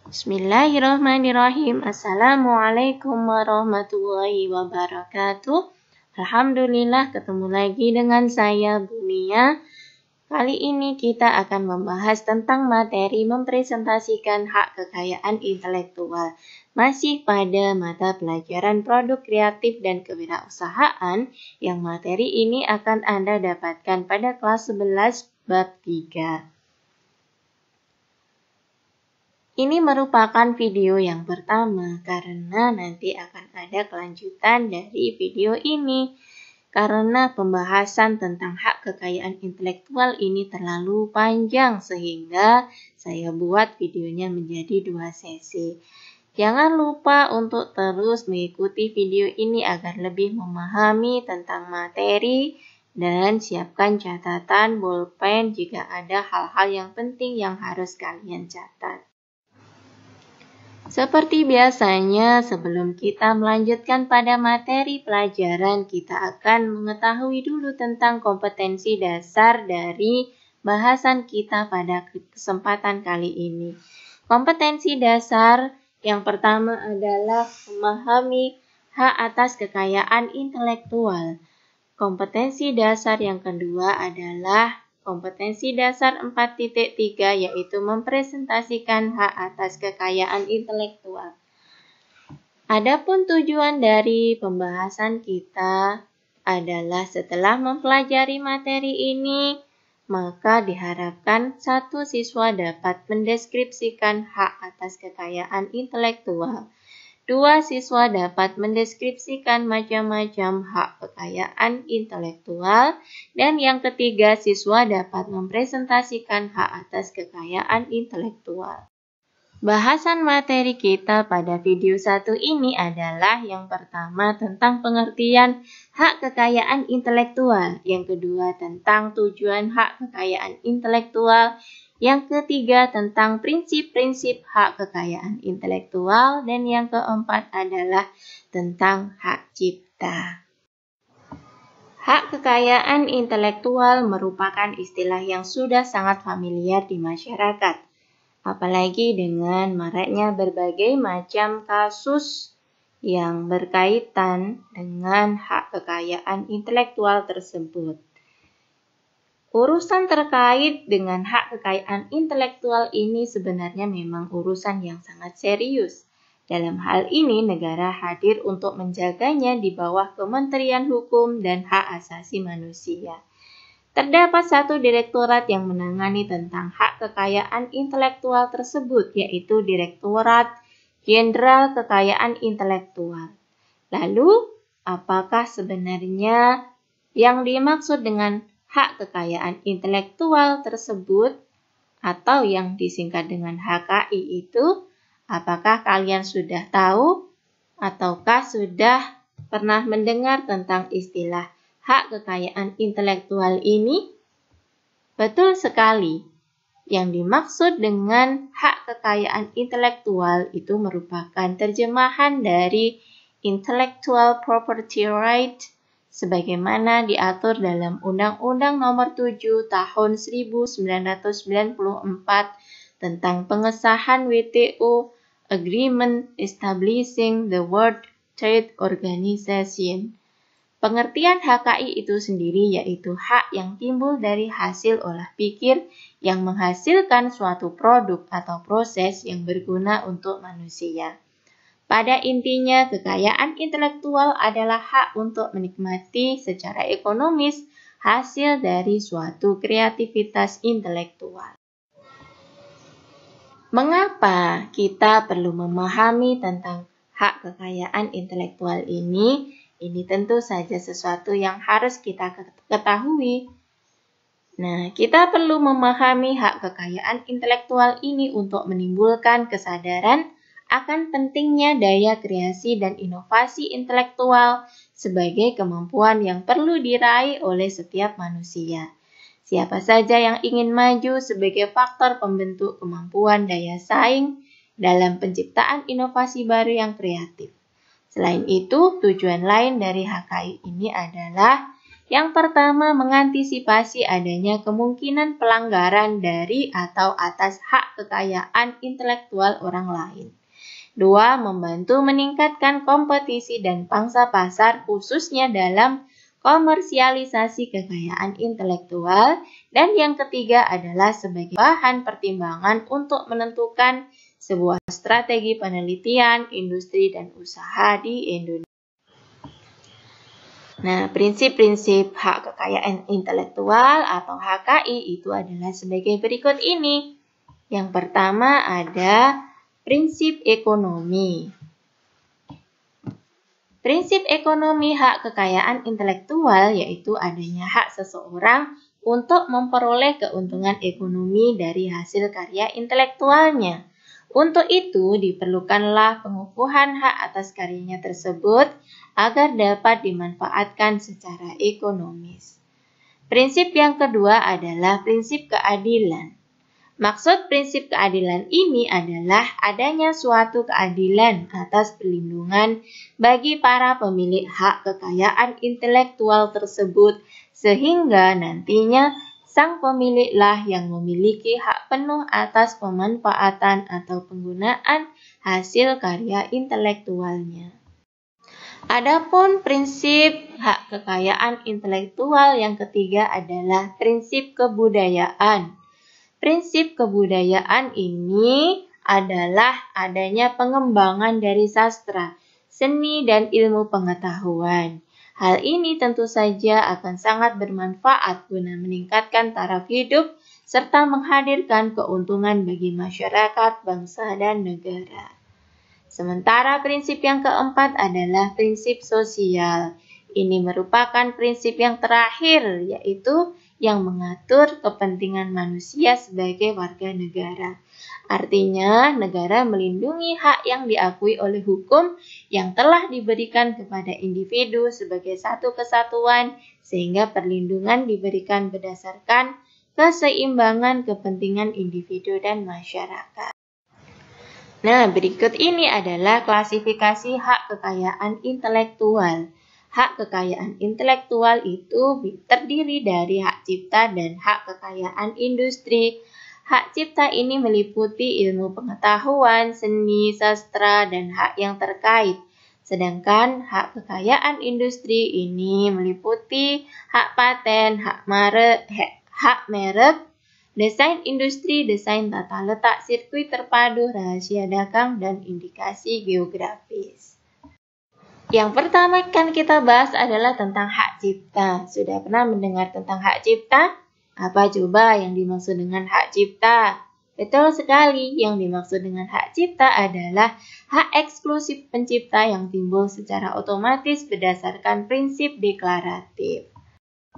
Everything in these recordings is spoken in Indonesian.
Bismillahirrahmanirrahim. Assalamualaikum warahmatullahi wabarakatuh. Alhamdulillah ketemu lagi dengan saya Bunia. Kali ini kita akan membahas tentang materi mempresentasikan hak kekayaan intelektual. Masih pada mata pelajaran produk kreatif dan kewirausahaan yang materi ini akan Anda dapatkan pada kelas 11 bab 3. Ini merupakan video yang pertama karena nanti akan ada kelanjutan dari video ini. Karena pembahasan tentang hak kekayaan intelektual ini terlalu panjang sehingga saya buat videonya menjadi 2 sesi. Jangan lupa untuk terus mengikuti video ini agar lebih memahami tentang materi dan siapkan catatan bolpen jika ada hal-hal yang penting yang harus kalian catat. Seperti biasanya, sebelum kita melanjutkan pada materi pelajaran, kita akan mengetahui dulu tentang kompetensi dasar dari bahasan kita pada kesempatan kali ini. Kompetensi dasar yang pertama adalah memahami hak atas kekayaan intelektual. Kompetensi dasar yang kedua adalah kompetensi dasar 4.3 yaitu mempresentasikan hak atas kekayaan intelektual. Adapun tujuan dari pembahasan kita adalah setelah mempelajari materi ini, maka diharapkan satu siswa dapat mendeskripsikan hak atas kekayaan intelektual. 2 siswa dapat mendeskripsikan macam-macam hak kekayaan intelektual, dan yang ketiga siswa dapat mempresentasikan hak atas kekayaan intelektual. Bahasan materi kita pada video 1 ini adalah yang pertama tentang pengertian hak kekayaan intelektual, yang kedua tentang tujuan hak kekayaan intelektual, yang ketiga tentang prinsip-prinsip hak kekayaan intelektual, dan yang keempat adalah tentang hak cipta. Hak kekayaan intelektual merupakan istilah yang sudah sangat familiar di masyarakat, apalagi dengan maraknya berbagai macam kasus yang berkaitan dengan hak kekayaan intelektual tersebut. Urusan terkait dengan hak kekayaan intelektual ini sebenarnya memang urusan yang sangat serius. Dalam hal ini, negara hadir untuk menjaganya di bawah Kementerian Hukum dan Hak Asasi Manusia. Terdapat satu direktorat yang menangani tentang hak kekayaan intelektual tersebut, yaitu Direktorat Jenderal Kekayaan Intelektual. Lalu, apakah sebenarnya yang dimaksud dengan hak kekayaan intelektual tersebut atau yang disingkat dengan HKI itu? Apakah kalian sudah tahu ataukah sudah pernah mendengar tentang istilah hak kekayaan intelektual ini? Betul sekali. Yang dimaksud dengan hak kekayaan intelektual itu merupakan terjemahan dari Intellectual Property Right sebagaimana diatur dalam Undang-Undang Nomor 7 Tahun 1994 tentang pengesahan WTO Agreement Establishing the World Trade Organization. Pengertian HKI itu sendiri yaitu hak yang timbul dari hasil olah pikir yang menghasilkan suatu produk atau proses yang berguna untuk manusia. Pada intinya, kekayaan intelektual adalah hak untuk menikmati secara ekonomis hasil dari suatu kreativitas intelektual. Mengapa kita perlu memahami tentang hak kekayaan intelektual ini? Ini tentu saja sesuatu yang harus kita ketahui. Nah, kita perlu memahami hak kekayaan intelektual ini untuk menimbulkan kesadaran akan pentingnya daya kreasi dan inovasi intelektual sebagai kemampuan yang perlu diraih oleh setiap manusia. Siapa saja yang ingin maju sebagai faktor pembentuk kemampuan daya saing dalam penciptaan inovasi baru yang kreatif. Selain itu, tujuan lain dari HKI ini adalah Yang pertama, mengantisipasi adanya kemungkinan pelanggaran dari atau atas hak kekayaan intelektual orang lain. 2. Membantu meningkatkan kompetisi dan pangsa pasar khususnya dalam komersialisasi kekayaan intelektual. Dan yang ketiga adalah sebagai bahan pertimbangan untuk menentukan sebuah strategi penelitian, industri, dan usaha di Indonesia. Nah, prinsip-prinsip hak kekayaan intelektual atau HKI itu adalah sebagai berikut ini. Yang pertama ada prinsip ekonomi. Prinsip ekonomi hak kekayaan intelektual yaitu adanya hak seseorang untuk memperoleh keuntungan ekonomi dari hasil karya intelektualnya. Untuk itu diperlukanlah pengukuhan hak atas karyanya tersebut agar dapat dimanfaatkan secara ekonomis. Prinsip yang kedua adalah prinsip keadilan. Maksud prinsip keadilan ini adalah adanya suatu keadilan atas perlindungan bagi para pemilik hak kekayaan intelektual tersebut sehingga nantinya sang pemiliklah yang memiliki hak penuh atas pemanfaatan atau penggunaan hasil karya intelektualnya. Adapun prinsip hak kekayaan intelektual yang ketiga adalah prinsip kebudayaan. Prinsip kebudayaan ini adalah adanya pengembangan dari sastra, seni, dan ilmu pengetahuan. Hal ini tentu saja akan sangat bermanfaat guna meningkatkan taraf hidup serta menghadirkan keuntungan bagi masyarakat, bangsa, dan negara. Sementara prinsip yang keempat adalah prinsip sosial. Ini merupakan prinsip yang terakhir, yaitu yang mengatur kepentingan manusia sebagai warga negara. Artinya, negara melindungi hak yang diakui oleh hukum yang telah diberikan kepada individu sebagai satu kesatuan, sehingga perlindungan diberikan berdasarkan keseimbangan kepentingan individu dan masyarakat. Nah, berikut ini adalah klasifikasi hak kekayaan intelektual. Hak kekayaan intelektual itu terdiri dari hak cipta dan hak kekayaan industri. Hak cipta ini meliputi ilmu pengetahuan, seni, sastra, dan hak yang terkait. Sedangkan hak kekayaan industri ini meliputi hak paten, hak merek, desain industri, desain tata letak sirkuit terpadu, rahasia dagang, dan indikasi geografis. Yang pertama kan kita bahas adalah tentang hak cipta. Sudah pernah mendengar tentang hak cipta? Apa coba yang dimaksud dengan hak cipta? Betul sekali, yang dimaksud dengan hak cipta adalah hak eksklusif pencipta yang timbul secara otomatis berdasarkan prinsip deklaratif.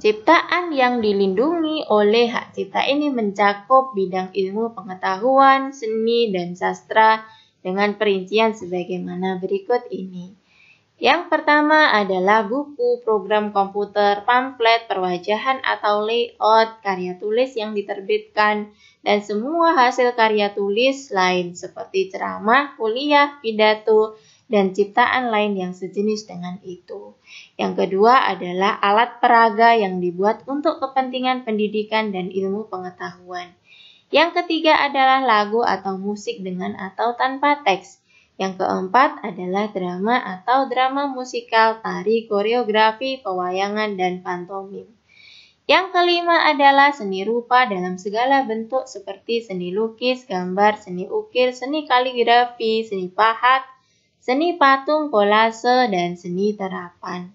Ciptaan yang dilindungi oleh hak cipta ini mencakup bidang ilmu pengetahuan, seni, dan sastra dengan perincian sebagaimana berikut ini. Yang pertama adalah buku, program komputer, pamflet, perwajahan atau layout, karya tulis yang diterbitkan, dan semua hasil karya tulis lain seperti ceramah, kuliah, pidato, dan ciptaan lain yang sejenis dengan itu. Yang kedua adalah alat peraga yang dibuat untuk kepentingan pendidikan dan ilmu pengetahuan. Yang ketiga adalah lagu atau musik dengan atau tanpa teks. Yang keempat adalah drama atau drama musikal, tari, koreografi, pewayangan, dan pantomim. Yang kelima adalah seni rupa dalam segala bentuk seperti seni lukis, gambar, seni ukir, seni kaligrafi, seni pahat, seni patung, kolase, dan seni terapan.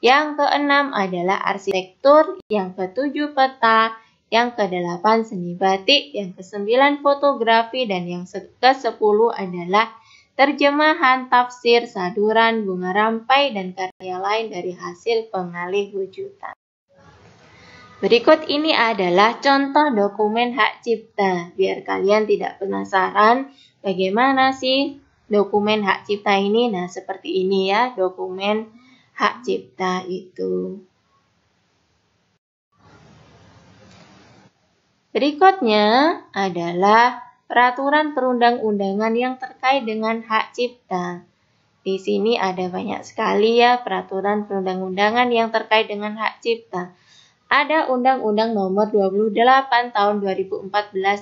Yang keenam adalah arsitektur, yang ketujuh peta, yang kedelapan seni batik, yang kesembilan fotografi, dan yang kesepuluh adalah terjemahan, tafsir, saduran, bunga rampai, dan karya lain dari hasil pengalih wujudan. Berikut ini adalah contoh dokumen hak cipta. Biar kalian tidak penasaran bagaimana sih dokumen hak cipta ini. Nah, seperti ini ya dokumen hak cipta itu. Berikutnya adalah peraturan perundang-undangan yang terkait dengan hak cipta. Di sini ada banyak sekali ya peraturan perundang-undangan yang terkait dengan hak cipta. Ada Undang-Undang Nomor 28 Tahun 2014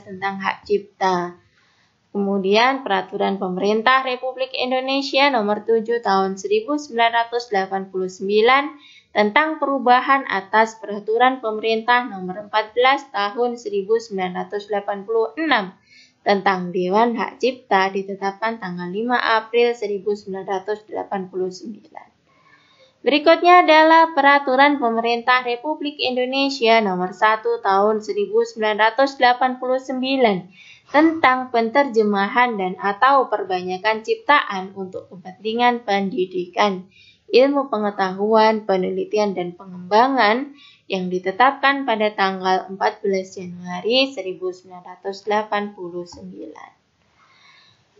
tentang hak cipta. Kemudian Peraturan Pemerintah Republik Indonesia Nomor 7 Tahun 1989 tentang perubahan atas Peraturan Pemerintah Nomor 14 Tahun 1986 tentang Dewan Hak Cipta ditetapkan tanggal 5 April 1989. Berikutnya adalah Peraturan Pemerintah Republik Indonesia Nomor 1 Tahun 1989 tentang penterjemahan dan atau perbanyakan ciptaan untuk kepentingan pendidikan, ilmu pengetahuan, penelitian, dan pengembangan yang ditetapkan pada tanggal 14 Januari 1989.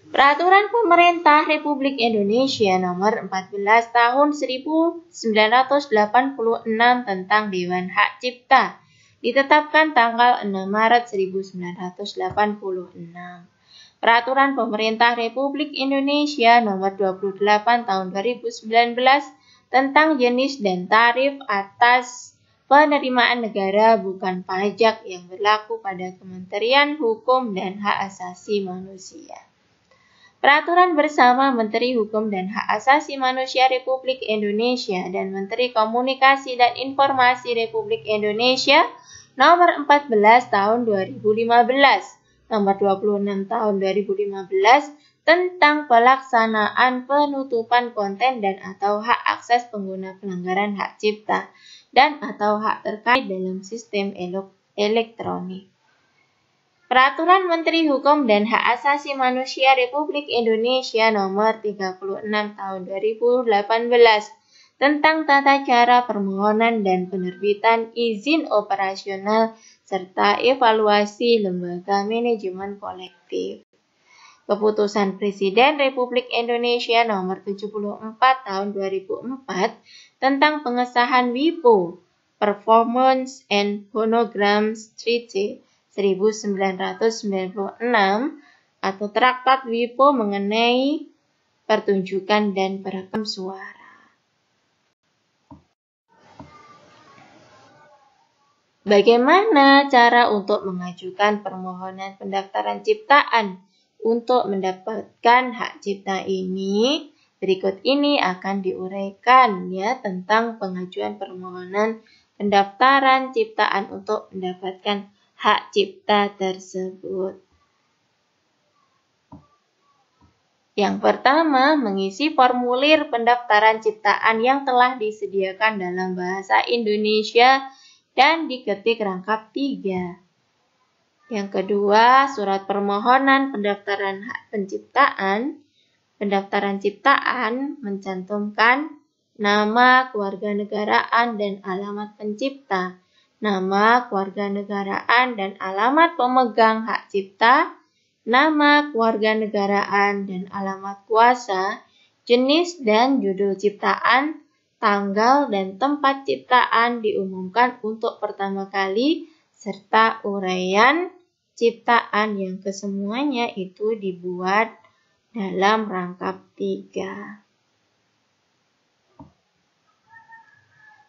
Peraturan Pemerintah Republik Indonesia Nomor 14 Tahun 1986 tentang Dewan Hak Cipta ditetapkan tanggal 6 Maret 1986. Peraturan Pemerintah Republik Indonesia Nomor 28 Tahun 2019 tentang jenis dan tarif atas penerimaan negara bukan pajak yang berlaku pada Kementerian Hukum dan Hak Asasi Manusia. Peraturan bersama Menteri Hukum dan Hak Asasi Manusia Republik Indonesia dan Menteri Komunikasi dan Informasi Republik Indonesia Nomor 14 Tahun 2015, Nomor 26 Tahun 2015 tentang pelaksanaan penutupan konten dan atau hak akses pengguna pelanggaran hak cipta dan atau hak terkait dalam sistem elektronik. Peraturan Menteri Hukum dan Hak Asasi Manusia Republik Indonesia Nomor 36 Tahun 2018 tentang tata cara permohonan dan penerbitan izin operasional serta evaluasi lembaga manajemen kolektif. Keputusan Presiden Republik Indonesia Nomor 74 Tahun 2004 tentang pengesahan WIPO Performance and Phonograms Treaty 1996 atau Traktat WIPO mengenai pertunjukan dan perekam suara. Bagaimana cara untuk mengajukan permohonan pendaftaran ciptaan untuk mendapatkan hak cipta ini? Berikut ini akan diuraikan ya tentang pengajuan permohonan pendaftaran ciptaan untuk mendapatkan hak cipta tersebut. Yang pertama, mengisi formulir pendaftaran ciptaan yang telah disediakan dalam bahasa Indonesia dan diketik rangkap 3. Yang kedua, surat permohonan pendaftaran hak penciptaan. Pendaftaran ciptaan mencantumkan nama kewarganegaraan dan alamat pencipta, nama kewarganegaraan dan alamat pemegang hak cipta, nama kewarganegaraan dan alamat kuasa, jenis dan judul ciptaan, tanggal dan tempat ciptaan diumumkan untuk pertama kali, serta uraian ciptaan yang kesemuanya itu dibuat dalam rangkap 3.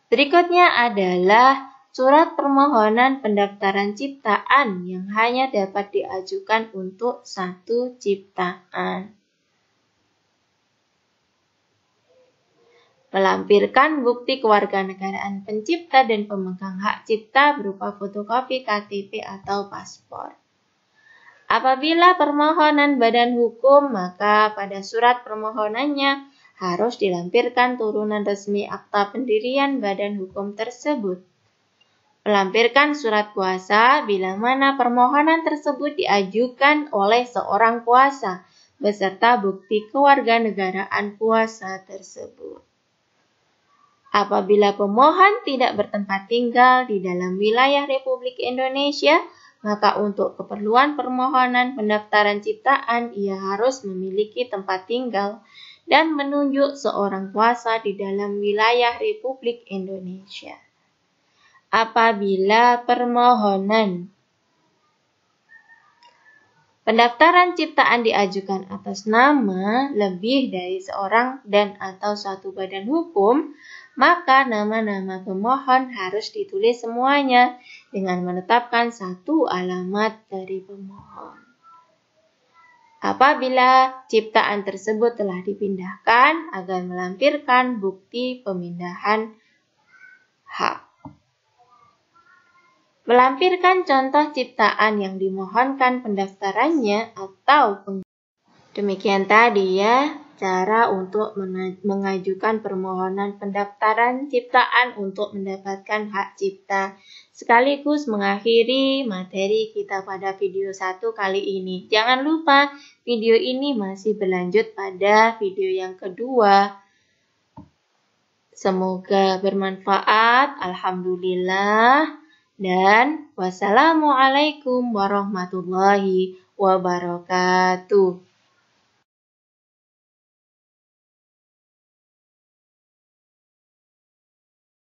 Berikutnya adalah surat permohonan pendaftaran ciptaan yang hanya dapat diajukan untuk satu ciptaan. Melampirkan bukti kewarganegaraan pencipta dan pemegang hak cipta berupa fotokopi KTP atau paspor. Apabila permohonan badan hukum, maka pada surat permohonannya harus dilampirkan turunan resmi akta pendirian badan hukum tersebut. Melampirkan surat kuasa bila mana permohonan tersebut diajukan oleh seorang kuasa beserta bukti kewarganegaraan kuasa tersebut. Apabila pemohon tidak bertempat tinggal di dalam wilayah Republik Indonesia, maka untuk keperluan permohonan pendaftaran ciptaan ia harus memiliki tempat tinggal dan menunjuk seorang kuasa di dalam wilayah Republik Indonesia. Apabila Pendaftaran ciptaan diajukan atas nama lebih dari seorang dan atau suatu badan hukum, maka nama-nama pemohon harus ditulis semuanya dengan menetapkan satu alamat dari pemohon. Apabila ciptaan tersebut telah dipindahkan agar melampirkan bukti pemindahan hak. Melampirkan contoh ciptaan yang dimohonkan pendaftarannya atau demikian tadi ya, cara untuk mengajukan permohonan pendaftaran ciptaan untuk mendapatkan hak cipta. Sekaligus mengakhiri materi kita pada video 1 kali ini. Jangan lupa video ini masih berlanjut pada video yang kedua. Semoga bermanfaat. Alhamdulillah. Dan wassalamualaikum warahmatullahi wabarakatuh.